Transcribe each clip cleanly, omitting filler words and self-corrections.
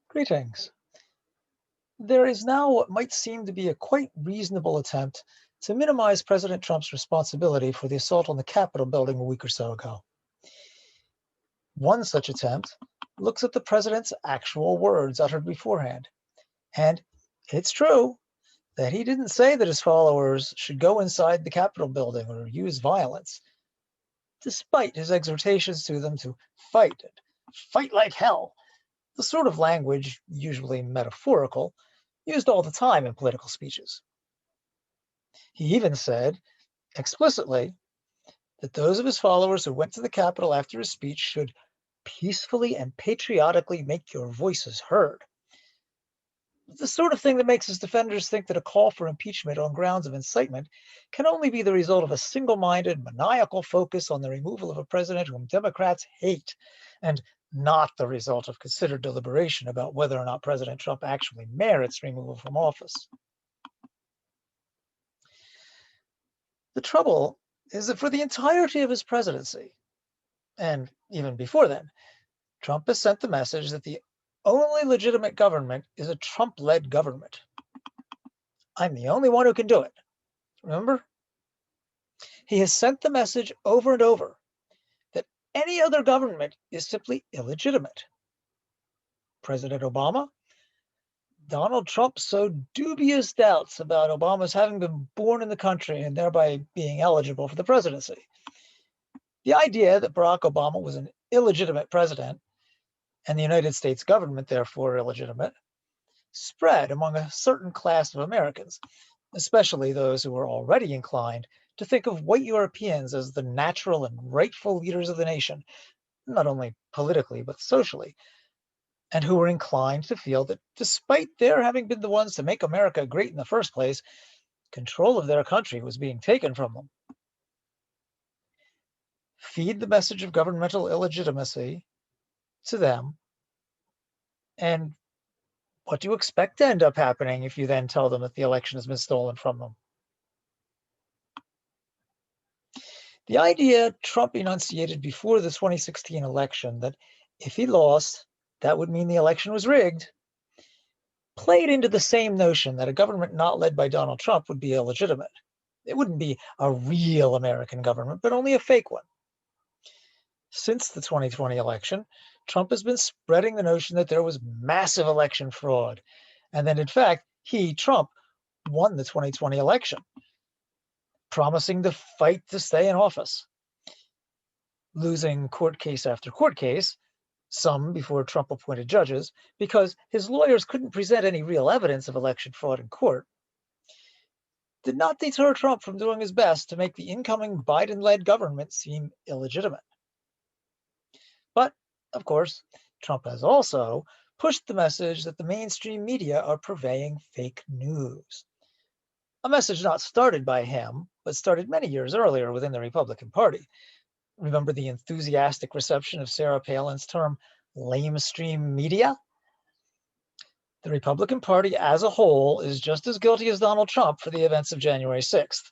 Greetings. There is now what might seem to be a quite reasonable attempt to minimize President Trump's responsibility for the assault on the Capitol building a week or so ago. One such attempt looks at the president's actual words uttered beforehand. And it's true that he didn't say that his followers should go inside the Capitol building or use violence, despite his exhortations to them to fight and fight like hell, the sort of language, usually metaphorical, used all the time in political speeches. He even said explicitly that those of his followers who went to the Capitol after his speech should peacefully and patriotically make your voices heard. The sort of thing that makes his defenders think that a call for impeachment on grounds of incitement can only be the result of a single-minded, maniacal focus on the removal of a president whom Democrats hate, and not the result of considered deliberation about whether or not President Trump actually merits removal from office. The trouble is that for the entirety of his presidency, and even before then, Trump has sent the message that the only legitimate government is a Trump-led government. I'm the only one who can do it. Remember? He has sent the message over and over that any other government is simply illegitimate. President Obama, Donald Trump sowed dubious doubts about Obama's having been born in the country and thereby being eligible for the presidency. The idea that Barack Obama was an illegitimate president and the United States government therefore illegitimate spread among a certain class of Americans, especially those who were already inclined to think of white Europeans as the natural and rightful leaders of the nation, not only politically but socially, and who were inclined to feel that despite their having been the ones to make America great in the first place, control of their country was being taken from them. Feed the message of governmental illegitimacy to them, and what do you expect to end up happening if you then tell them that the election has been stolen from them? The idea Trump enunciated before the 2016 election that if he lost, that would mean the election was rigged, played into the same notion that a government not led by Donald Trump would be illegitimate. It wouldn't be a real American government, but only a fake one. Since the 2020 election, Trump has been spreading the notion that there was massive election fraud, and that in fact, he, Trump, won the 2020 election, promising to fight to stay in office, losing court case after court case, some before Trump appointed judges, because his lawyers couldn't present any real evidence of election fraud in court, did not deter Trump from doing his best to make the incoming Biden-led government seem illegitimate. But, of course, Trump has also pushed the message that the mainstream media are purveying fake news. A message not started by him, but started many years earlier within the Republican Party. Remember the enthusiastic reception of Sarah Palin's term lamestream media? The Republican Party as a whole is just as guilty as Donald Trump for the events of January 6th.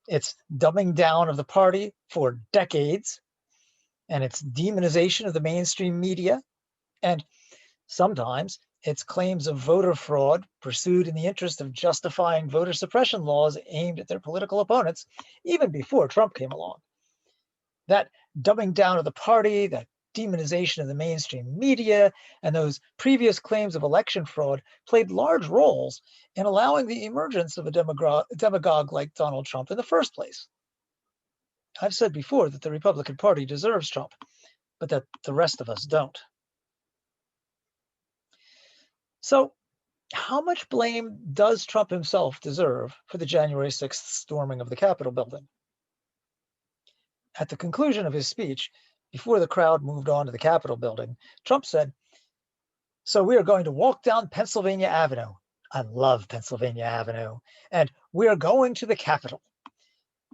Its dumbing down of the party for decades, and its demonization of the mainstream media, and sometimes its claims of voter fraud pursued in the interest of justifying voter suppression laws aimed at their political opponents, even before Trump came along. That dumbing down of the party, that demonization of the mainstream media, and those previous claims of election fraud played large roles in allowing the emergence of a demagogue like Donald Trump in the first place. I've said before that the Republican Party deserves Trump, but that the rest of us don't. So, how much blame does Trump himself deserve for the January 6th storming of the Capitol building? At the conclusion of his speech, before the crowd moved on to the Capitol building, Trump said, "So we are going to walk down Pennsylvania Avenue. I love Pennsylvania Avenue. And we're going to the Capitol.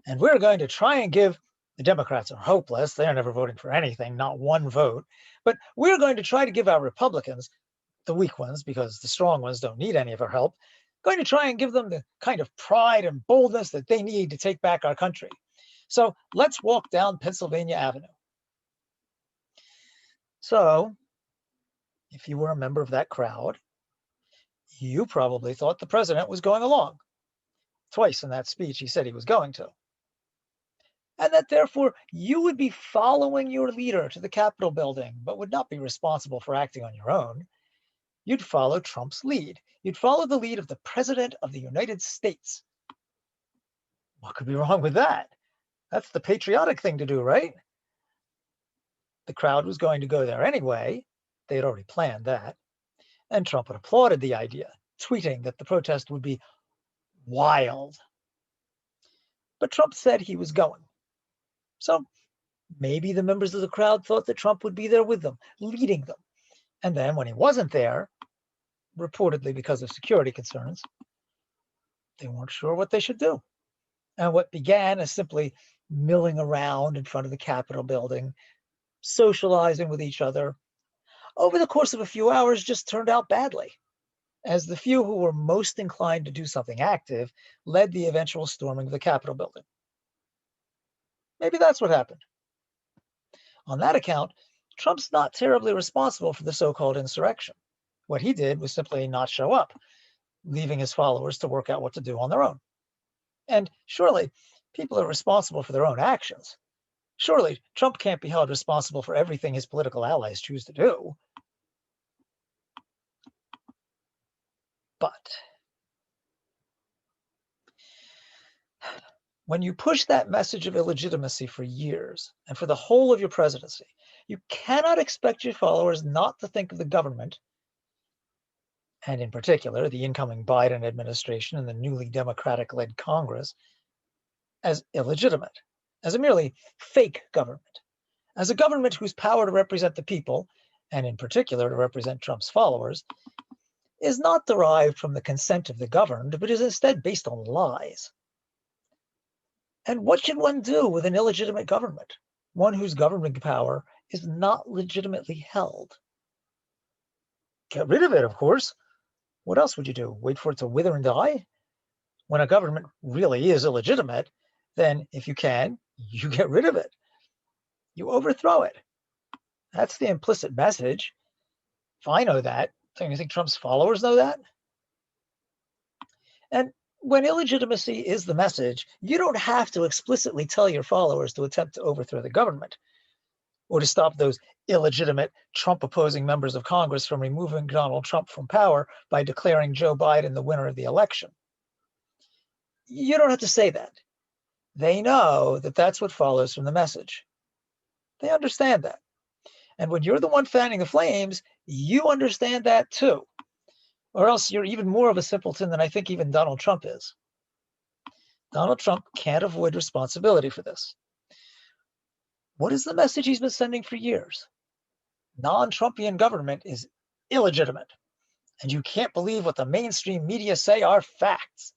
And we're going to try and give, the Democrats are hopeless. They're never voting for anything, not one vote. But we're going to try to give our Republicans, the weak ones, because the strong ones don't need any of our help, going to try and give them the kind of pride and boldness that they need to take back our country. So let's walk down Pennsylvania Avenue." So if you were a member of that crowd, you probably thought the president was going along. Twice in that speech, he said he was going to. And that therefore you would be following your leader to the Capitol building, but would not be responsible for acting on your own. You'd follow Trump's lead. You'd follow the lead of the President of the United States. What could be wrong with that? That's the patriotic thing to do, right? The crowd was going to go there anyway. They had already planned that. And Trump had applauded the idea, tweeting that the protest would be wild. But Trump said he was going. So maybe the members of the crowd thought that Trump would be there with them, leading them. And then when he wasn't there, reportedly because of security concerns, they weren't sure what they should do. And what began as simply milling around in front of the Capitol building, socializing with each other, over the course of a few hours just turned out badly, as the few who were most inclined to do something active led the eventual storming of the Capitol building. Maybe that's what happened. On that account, Trump's not terribly responsible for the so-called insurrection. What he did was simply not show up, leaving his followers to work out what to do on their own. And surely, people are responsible for their own actions. Surely, Trump can't be held responsible for everything his political allies choose to do. But when you push that message of illegitimacy for years and for the whole of your presidency, you cannot expect your followers not to think of the government, and in particular, the incoming Biden administration and the newly Democratic-led Congress, as illegitimate, as a merely fake government, as a government whose power to represent the people, and in particular to represent Trump's followers, is not derived from the consent of the governed, but is instead based on lies. And what should one do with an illegitimate government, one whose governing power is not legitimately held? Get rid of it, of course. What else would you do? Wait for it to wither and die? When a government really is illegitimate, then if you can, you get rid of it. You overthrow it. That's the implicit message. If I know that, don't you think Trump's followers know that? And when illegitimacy is the message, you don't have to explicitly tell your followers to attempt to overthrow the government or to stop those illegitimate Trump-opposing members of Congress from removing Donald Trump from power by declaring Joe Biden the winner of the election. You don't have to say that. They know that that's what follows from the message. They understand that. And when you're the one fanning the flames, you understand that too. Or else you're even more of a simpleton than I think even Donald Trump is. Donald Trump can't avoid responsibility for this. What is the message he's been sending for years? Non-Trumpian government is illegitimate, and you can't believe what the mainstream media say are facts.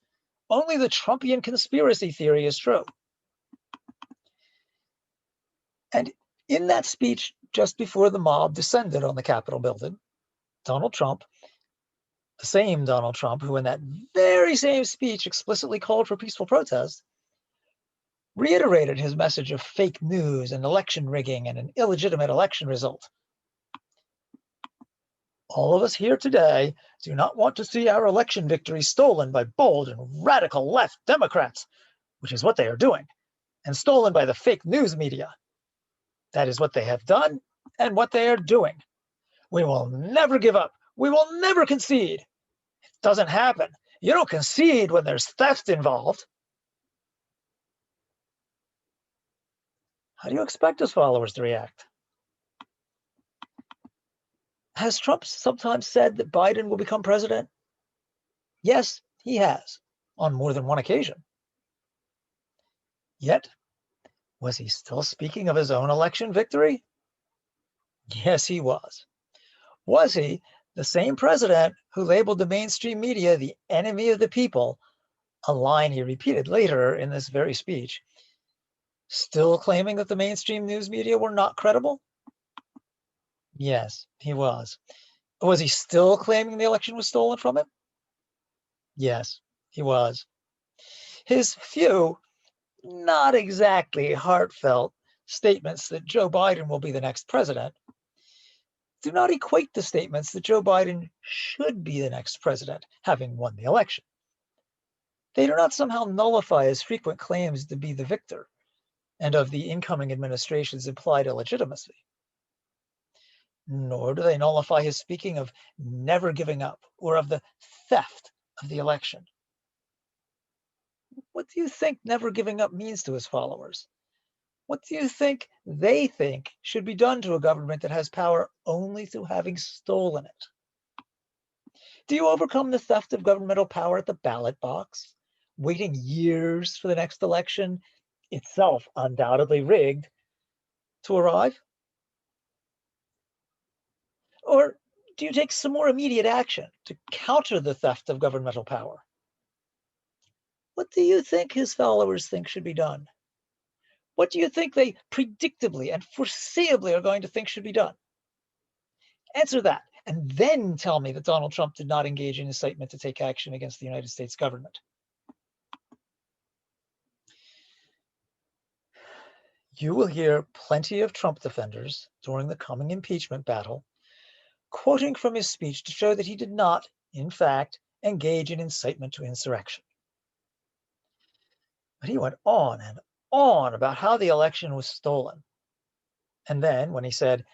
Only the Trumpian conspiracy theory is true. And in that speech just before the mob descended on the Capitol building, Donald Trump, the same Donald Trump who in that very same speech explicitly called for peaceful protest, reiterated his message of fake news and election rigging and an illegitimate election result. All of us here today do not want to see our election victory stolen by bold and radical left Democrats, which is what they are doing, and stolen by the fake news media. That is what they have done and what they are doing. We will never give up. We will never concede. It doesn't happen. You don't concede when there's theft involved. How do you expect his followers to react? Has Trump sometimes said that Biden will become president? Yes, he has, on more than one occasion. Yet, was he still speaking of his own election victory? Yes, he was. Was he the same president who labeled the mainstream media the enemy of the people, a line he repeated later in this very speech, still claiming that the mainstream news media were not credible? Yes, he was. Was he still claiming the election was stolen from him? Yes, he was. His few, not exactly heartfelt statements that Joe Biden will be the next president do not equate the statements that Joe Biden should be the next president, having won the election. They do not somehow nullify his frequent claims to be the victor and of the incoming administration's implied illegitimacy. Nor do they nullify his speaking of never giving up or of the theft of the election. What do you think never giving up means to his followers? What do you think they think should be done to a government that has power only through having stolen it? Do you overcome the theft of governmental power at the ballot box, waiting years for the next election, itself undoubtedly rigged, to arrive? Or do you take some more immediate action to counter the theft of governmental power? What do you think his followers think should be done? What do you think they predictably and foreseeably are going to think should be done? Answer that, and then tell me that Donald Trump did not engage in incitement to take action against the United States government. You will hear plenty of Trump defenders during the coming impeachment battle quoting from his speech to show that he did not, in fact, engage in incitement to insurrection. But he went on and on about how the election was stolen. And then when he said,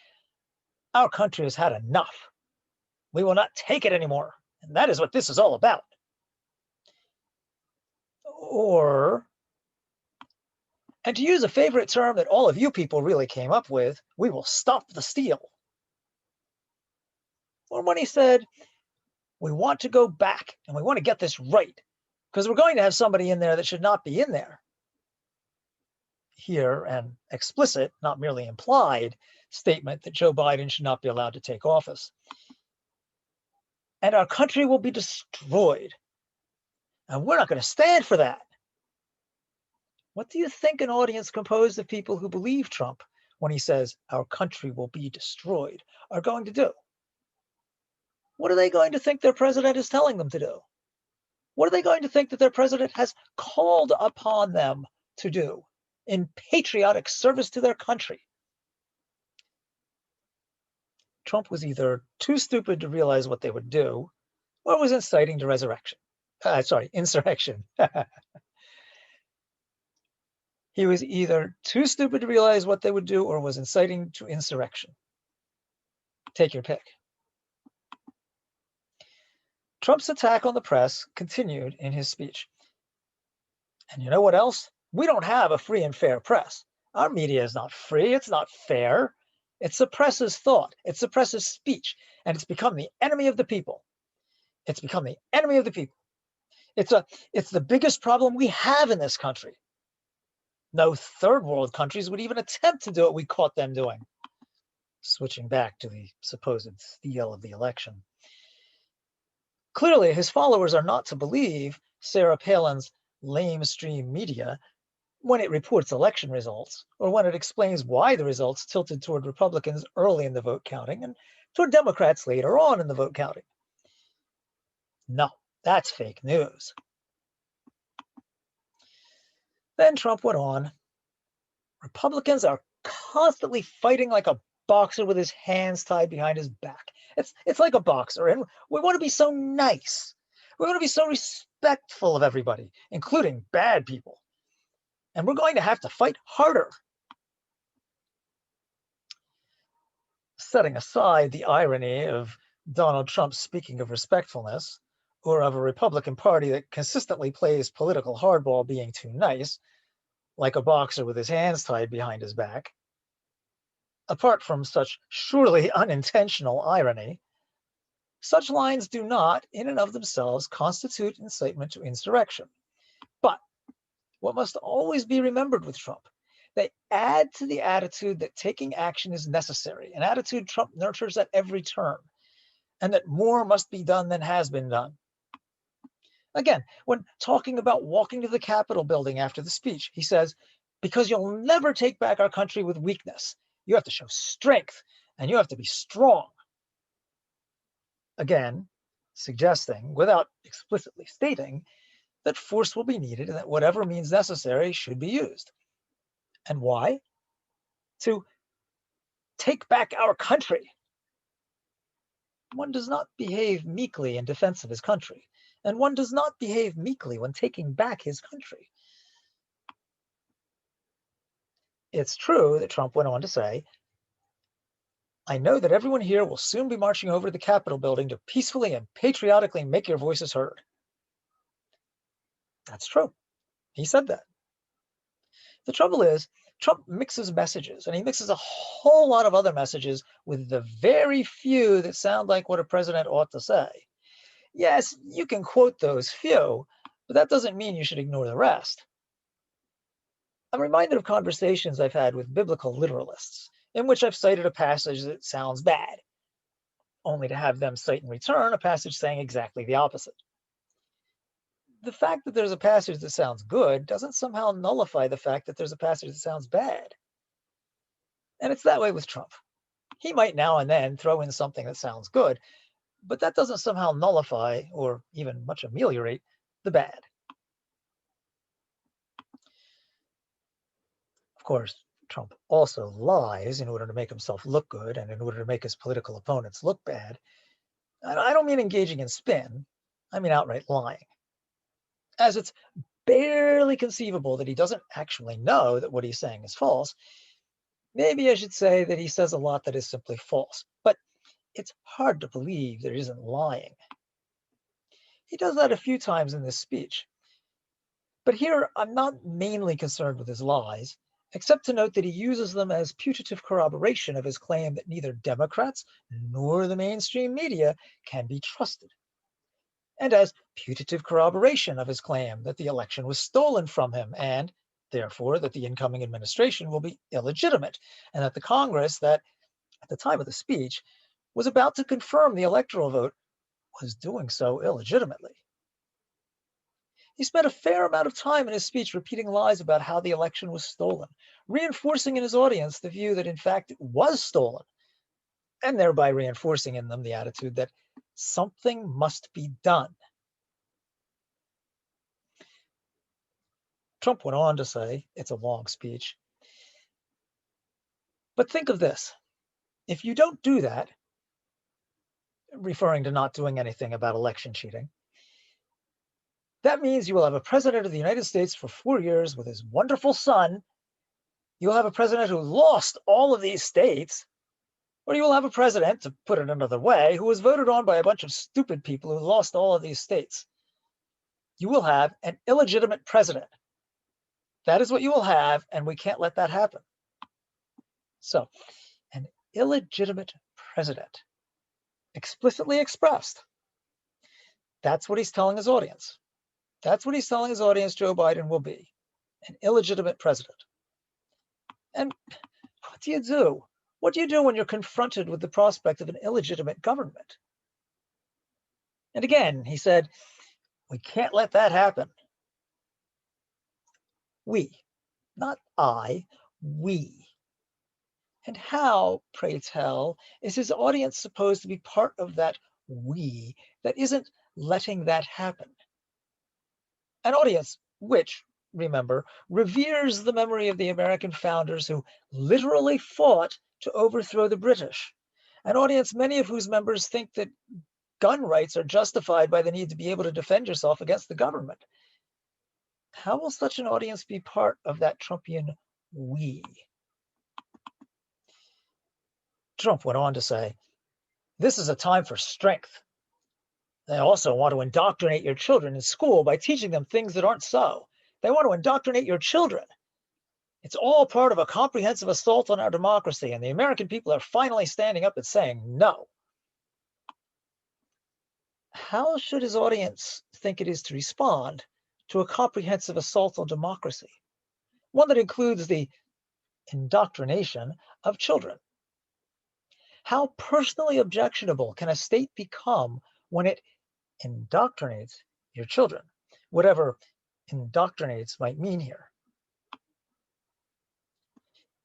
"Our country has had enough. We will not take it anymore. And that is what this is all about." Or, and to use a favorite term that all of you people really came up with, "We will stop the steal." Or when he said, "We want to go back and we want to get this right because we're going to have somebody in there that should not be in there." Here, an explicit, not merely implied, statement that Joe Biden should not be allowed to take office. "And our country will be destroyed. And we're not going to stand for that." What do you think an audience composed of people who believe Trump when he says our country will be destroyed are going to do? What are they going to think their president is telling them to do? What are they going to think that their president has called upon them to do in patriotic service to their country? Trump was either too stupid to realize what they would do, or was inciting to insurrection. He was either too stupid to realize what they would do or was inciting to insurrection. Take your pick. Trump's attack on the press continued in his speech. "And you know what else? We don't have a free and fair press. Our media is not free. It's not fair. It suppresses thought. It suppresses speech. And it's become the enemy of the people. It's become the enemy of the people. It's the biggest problem we have in this country. No third world countries would even attempt to do what we caught them doing." Switching back to the supposed steal of the election. Clearly, his followers are not to believe Sarah Palin's lamestream media when it reports election results, or when it explains why the results tilted toward Republicans early in the vote counting and toward Democrats later on in the vote counting. No, that's fake news. Then Trump went on. "Republicans are constantly fighting like a boxer with his hands tied behind his back. It's like a boxer, and we want to be so nice. We want to be so respectful of everybody, including bad people. And we're going to have to fight harder." Setting aside the irony of Donald Trump speaking of respectfulness, or of a Republican Party that consistently plays political hardball being too nice, like a boxer with his hands tied behind his back. Apart from such surely unintentional irony, such lines do not, in and of themselves, constitute incitement to insurrection. But what must always be remembered with Trump, they add to the attitude that taking action is necessary, an attitude Trump nurtures at every turn, and that more must be done than has been done. Again, when talking about walking to the Capitol building after the speech, he says, "Because you'll never take back our country with weakness. You have to show strength, and you have to be strong." Again, suggesting, without explicitly stating, that force will be needed and that whatever means necessary should be used. And why? To take back our country. One does not behave meekly in defense of his country, and one does not behave meekly when taking back his country. It's true that Trump went on to say, I know that everyone here will soon be marching over to the Capitol building to peacefully and patriotically make your voices heard. That's true. He said that. The trouble is, Trump mixes messages, and he mixes a whole lot of other messages with the very few that sound like what a president ought to say. Yes, you can quote those few, but that doesn't mean you should ignore the rest. I'm reminded of conversations I've had with biblical literalists, in which I've cited a passage that sounds bad, only to have them cite in return a passage saying exactly the opposite. The fact that there's a passage that sounds good doesn't somehow nullify the fact that there's a passage that sounds bad. And it's that way with Trump. He might now and then throw in something that sounds good, but that doesn't somehow nullify or even much ameliorate the bad. Of course, Trump also lies in order to make himself look good and in order to make his political opponents look bad. I don't mean engaging in spin, I mean outright lying. As it's barely conceivable that he doesn't actually know that what he's saying is false, maybe I should say that he says a lot that is simply false. But it's hard to believe that he isn't lying. He does that a few times in this speech. But here, I'm not mainly concerned with his lies, except to note that he uses them as putative corroboration of his claim that neither Democrats nor the mainstream media can be trusted, and as putative corroboration of his claim that the election was stolen from him and, therefore, that the incoming administration will be illegitimate, and that the Congress that, at the time of the speech, was about to confirm the electoral vote was doing so illegitimately. He spent a fair amount of time in his speech repeating lies about how the election was stolen, reinforcing in his audience the view that in fact it was stolen, and thereby reinforcing in them the attitude that something must be done. Trump went on to say, it's a long speech, but think of this. If you don't do that, referring to not doing anything about election cheating, that means you will have a president of the United States for 4 years with his wonderful son. You'll have a president who lost all of these states, or you will have a president, to put it another way, who was voted on by a bunch of stupid people who lost all of these states. You will have an illegitimate president. That is what you will have, and we can't let that happen. So, an illegitimate president, explicitly expressed. That's what he's telling his audience. That's what he's telling his audience Joe Biden will be, an illegitimate president. And what do you do? What do you do when you're confronted with the prospect of an illegitimate government? And again, he said, we can't let that happen. We, not I, we. And how, pray tell, is his audience supposed to be part of that we that isn't letting that happen? An audience which, remember, reveres the memory of the American founders who literally fought to overthrow the British. An audience many of whose members think that gun rights are justified by the need to be able to defend yourself against the government. How will such an audience be part of that Trumpian we? Trump went on to say, this is a time for strength. They also want to indoctrinate your children in school by teaching them things that aren't so. They want to indoctrinate your children. It's all part of a comprehensive assault on our democracy, and the American people are finally standing up and saying no. How should his audience think it is to respond to a comprehensive assault on democracy? One that includes the indoctrination of children. How personally objectionable can a state become when it indoctrinates your children? Whatever indoctrinates might mean here.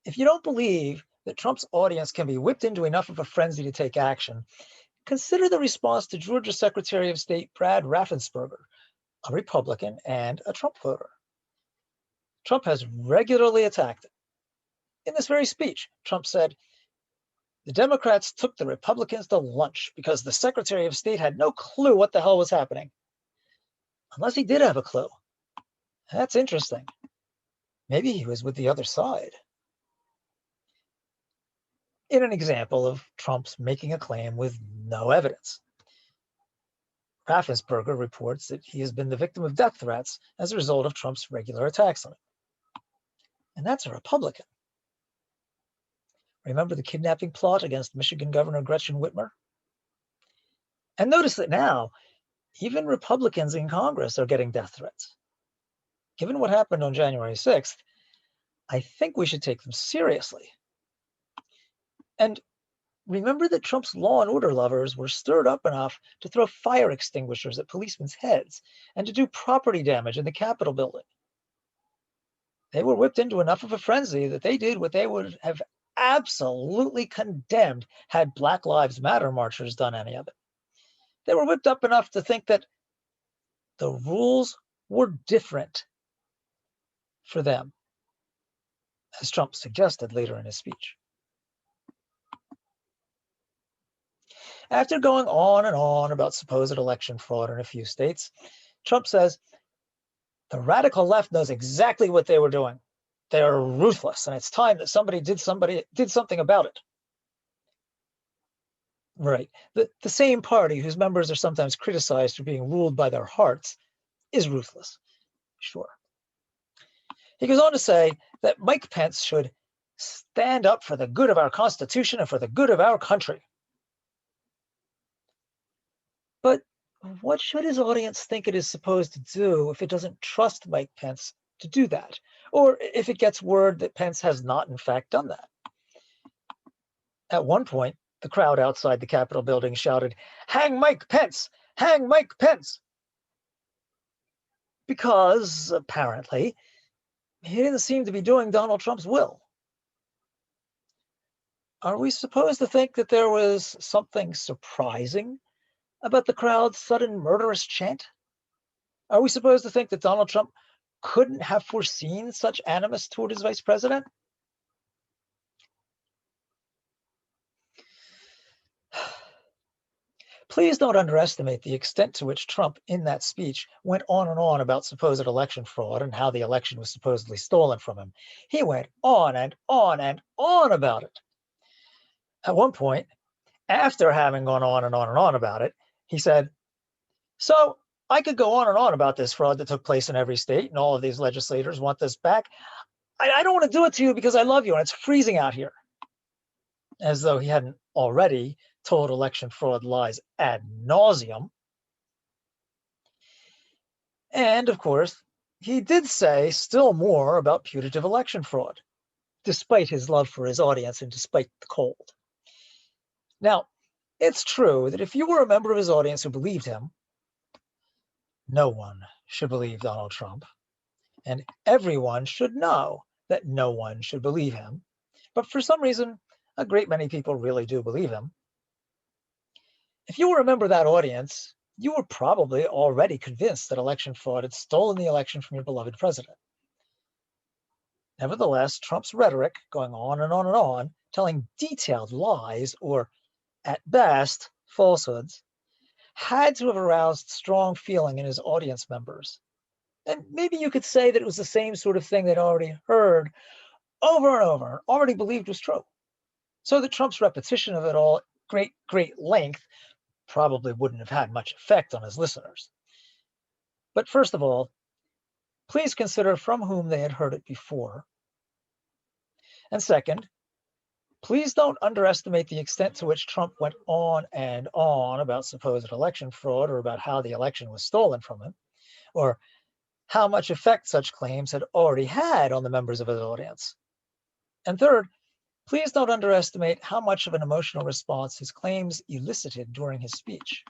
If you don't believe that Trump's audience can be whipped into enough of a frenzy to take action, consider the response to Georgia Secretary of State Brad Raffensperger, a Republican and a Trump voter. Trump has regularly attacked it. In this very speech, Trump said, The Democrats took the Republicans to lunch because the Secretary of State had no clue what the hell was happening. Unless he did have a clue. That's interesting. Maybe he was with the other side. In an example of Trump's making a claim with no evidence, Raffensperger reports that he has been the victim of death threats as a result of Trump's regular attacks on him. And that's a Republican. Remember the kidnapping plot against Michigan Governor Gretchen Whitmer? And notice that now, even Republicans in Congress are getting death threats. Given what happened on January 6th, I think we should take them seriously. And remember that Trump's law and order lovers were stirred up enough to throw fire extinguishers at policemen's heads and to do property damage in the Capitol building. They were whipped into enough of a frenzy that they did what they would have absolutely condemned had Black Lives Matter marchers done any of it. They were whipped up enough to think that the rules were different for them, as Trump suggested later in his speech. After going on and on about supposed election fraud in a few states, Trump says, the radical left knows exactly what they were doing. They are ruthless, and it's time that somebody did something about it. Right. The same party whose members are sometimes criticized for being ruled by their hearts is ruthless. Sure. He goes on to say that Mike Pence should stand up for the good of our Constitution and for the good of our country. But what should his audience think it is supposed to do if it doesn't trust Mike Pence to do that? Or if it gets word that Pence has not, in fact, done that? At one point, the crowd outside the Capitol building shouted, "Hang Mike Pence! Hang Mike Pence!" Because, apparently, he didn't seem to be doing Donald Trump's will. Are we supposed to think that there was something surprising about the crowd's sudden murderous chant? Are we supposed to think that Donald Trump couldn't have foreseen such animus toward his vice president? Please don't underestimate the extent to which Trump, in that speech, went on and on about supposed election fraud and how the election was supposedly stolen from him. He went on and on and on about it. At one point, after having gone on and on and on about it, he said, "So I could go on and on about this fraud that took place in every state, and all of these legislators want this back. I don't want to do it to you because I love you, and it's freezing out here." As though he hadn't already told election fraud lies ad nauseum. And, of course, he did say still more about putative election fraud, despite his love for his audience and despite the cold. Now, it's true that if you were a member of his audience who believed him, no one should believe Donald Trump, and everyone should know that no one should believe him. But for some reason, a great many people really do believe him. If you were a member of that audience, you were probably already convinced that election fraud had stolen the election from your beloved president. Nevertheless, Trump's rhetoric, going on and on and on, telling detailed lies, or at best, falsehoods, had to have aroused strong feeling in his audience members. And maybe you could say that it was the same sort of thing they'd already heard over and over, and already believed was true. So that Trump's repetition of it all at great length probably wouldn't have had much effect on his listeners. But first of all, please consider from whom they had heard it before. And second, please don't underestimate the extent to which Trump went on and on about supposed election fraud, or about how the election was stolen from him, or how much effect such claims had already had on the members of his audience. And third, please don't underestimate how much of an emotional response his claims elicited during his speech.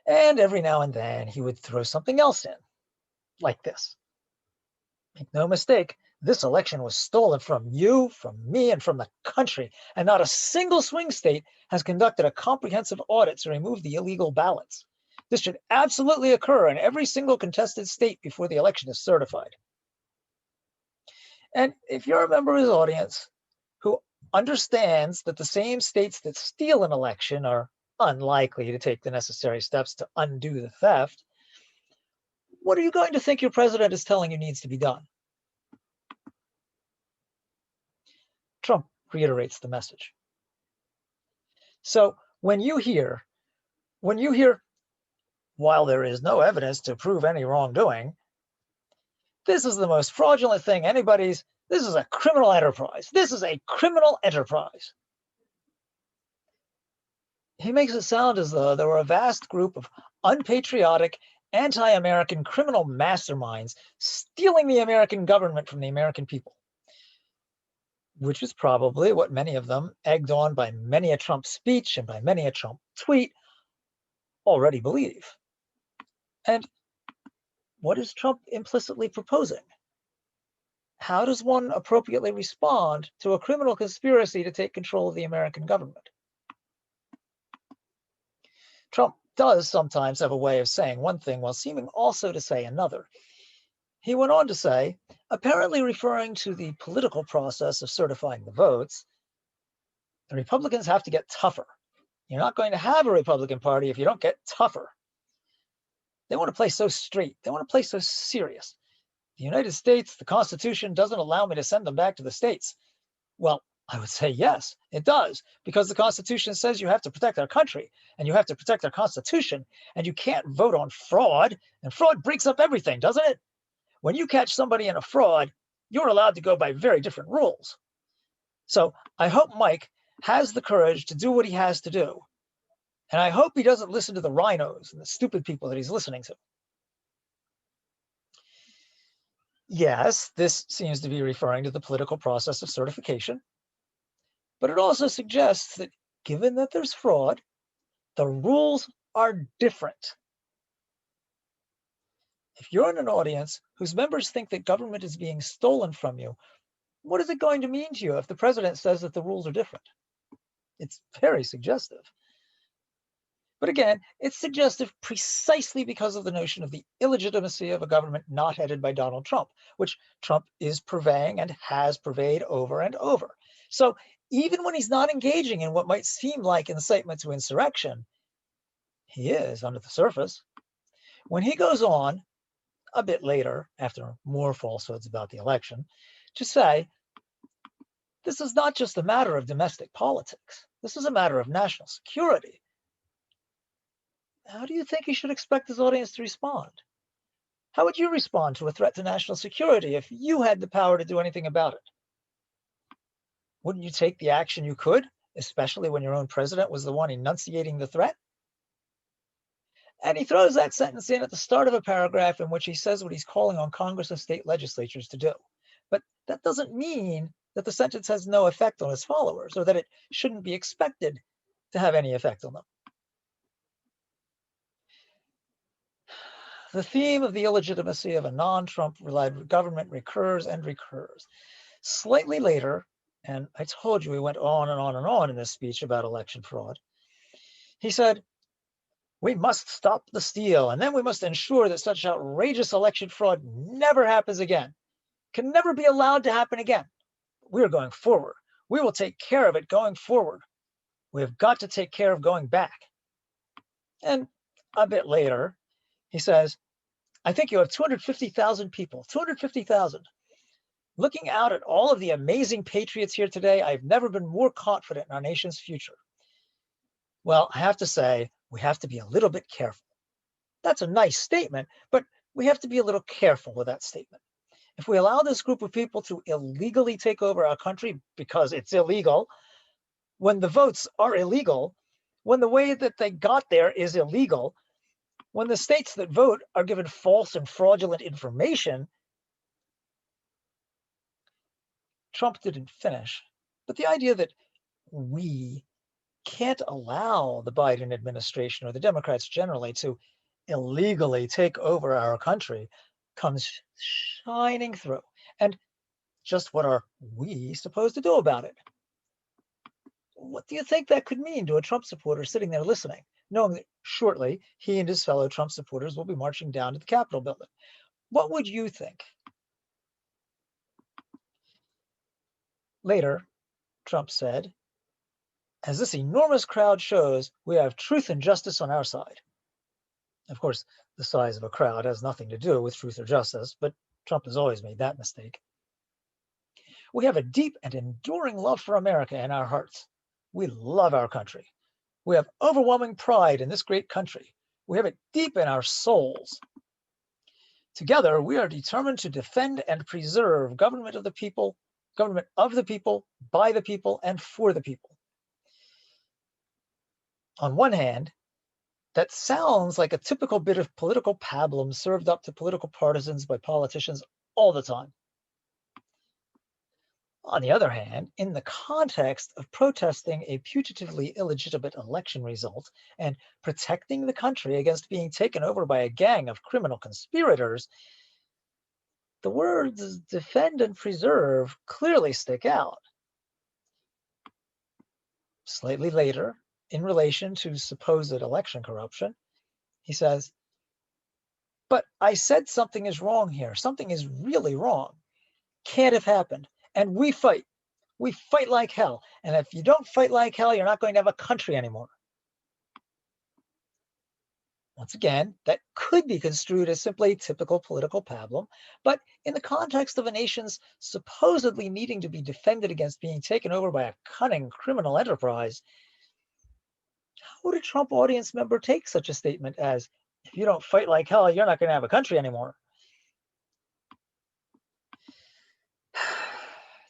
And every now and then he would throw something else in, like this. Make no mistake, this election was stolen from you, from me, and from the country, and not a single swing state has conducted a comprehensive audit to remove the illegal ballots. This should absolutely occur in every single contested state before the election is certified. And if you're a member of his audience, understands that the same states that steal an election are unlikely to take the necessary steps to undo the theft, what are you going to think your president is telling you needs to be done? Trump reiterates the message. So when you hear, while there is no evidence to prove any wrongdoing, this is the most fraudulent thing this is a criminal enterprise. This is a criminal enterprise. He makes it sound as though there were a vast group of unpatriotic, anti-American criminal masterminds stealing the American government from the American people, which is probably what many of them, egged on by many a Trump speech and by many a Trump tweet, already believe. And what is Trump implicitly proposing? How does one appropriately respond to a criminal conspiracy to take control of the American government? Trump does sometimes have a way of saying one thing while seeming also to say another. He went on to say, apparently referring to the political process of certifying the votes, the Republicans have to get tougher. You're not going to have a Republican Party if you don't get tougher. They want to play so straight. They want to play so serious. The United States, the Constitution doesn't allow me to send them back to the states. Well, I would say yes, it does, because the Constitution says you have to protect our country and you have to protect our Constitution, and you can't vote on fraud, and fraud breaks up everything, doesn't it? When you catch somebody in a fraud, you're allowed to go by very different rules. So I hope Mike has the courage to do what he has to do. And I hope he doesn't listen to the rhinos and the stupid people that he's listening to. Yes, this seems to be referring to the political process of certification, but it also suggests that given that there's fraud, the rules are different. If you're in an audience whose members think that government is being stolen from you, what is it going to mean to you if the president says that the rules are different? It's very suggestive. But again, it's suggestive precisely because of the notion of the illegitimacy of a government not headed by Donald Trump, which Trump is purveying and has purveyed over and over. So even when he's not engaging in what might seem like incitement to insurrection, he is under the surface. When he goes on a bit later, after more falsehoods about the election, to say, this is not just a matter of domestic politics. This is a matter of national security. How do you think he should expect his audience to respond? How would you respond to a threat to national security if you had the power to do anything about it? Wouldn't you take the action you could, especially when your own president was the one enunciating the threat? And he throws that sentence in at the start of a paragraph in which he says what he's calling on Congress and state legislatures to do. But that doesn't mean that the sentence has no effect on his followers, or that it shouldn't be expected to have any effect on them. The theme of the illegitimacy of a non-Trump government recurs and recurs. Slightly later, and I told you we went on and on and on in this speech about election fraud, he said, we must stop the steal, and then we must ensure that such outrageous election fraud never happens again, can never be allowed to happen again. We're going forward. We will take care of it going forward. We have got to take care of going back. And a bit later, he says, I think you have 250,000 people, 250,000. Looking out at all of the amazing patriots here today, I've never been more confident in our nation's future. Well, I have to say, we have to be a little bit careful. That's a nice statement, but we have to be a little careful with that statement. If we allow this group of people to illegally take over our country because it's illegal, when the votes are illegal, when the way that they got there is illegal, when the states that vote are given false and fraudulent information, Trump didn't finish. But the idea that we can't allow the Biden administration or the Democrats generally to illegally take over our country comes shining through. And just what are we supposed to do about it? What do you think that could mean to a Trump supporter sitting there listening, knowing that shortly he and his fellow Trump supporters will be marching down to the Capitol building? What would you think? Later, Trump said, as this enormous crowd shows, we have truth and justice on our side. Of course, the size of a crowd has nothing to do with truth or justice, but Trump has always made that mistake. We have a deep and enduring love for America in our hearts. We love our country. We have overwhelming pride in this great country. We have it deep in our souls. Together, we are determined to defend and preserve government of the people, by the people, and for the people. On one hand, that sounds like a typical bit of political pablum served up to political partisans by politicians all the time. On the other hand, in the context of protesting a putatively illegitimate election result and protecting the country against being taken over by a gang of criminal conspirators, the words defend and preserve clearly stick out. Slightly later, in relation to supposed election corruption, he says, but I said something is wrong here. Something is really wrong. Can't have happened. And we fight. We fight like hell. And if you don't fight like hell, you're not going to have a country anymore. Once again, that could be construed as simply typical political pablum, but in the context of a nation's supposedly needing to be defended against being taken over by a cunning criminal enterprise, how would a Trump audience member take such a statement as, if you don't fight like hell, you're not going to have a country anymore?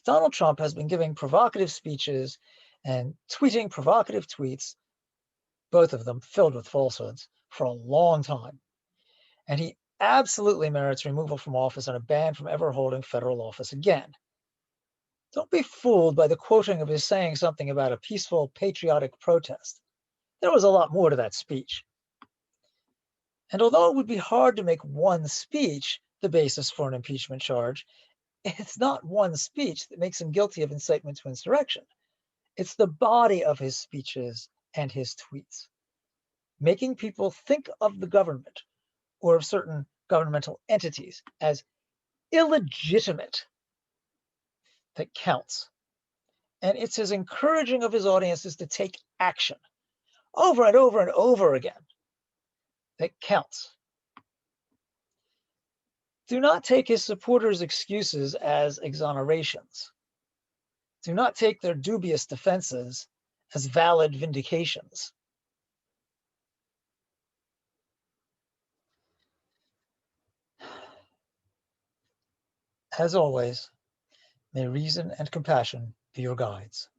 Donald Trump has been giving provocative speeches and tweeting provocative tweets, both of them filled with falsehoods, for a long time. And he absolutely merits removal from office and a ban from ever holding federal office again. Don't be fooled by the quoting of his saying something about a peaceful, patriotic protest. There was a lot more to that speech. And although it would be hard to make one speech the basis for an impeachment charge, it's not one speech that makes him guilty of incitement to insurrection. It's the body of his speeches and his tweets, making people think of the government or of certain governmental entities as illegitimate that counts. And it's his encouraging of his audiences to take action over and over and over again that counts. Do not take his supporters' excuses as exonerations. Do not take their dubious defenses as valid vindications. As always, may reason and compassion be your guides.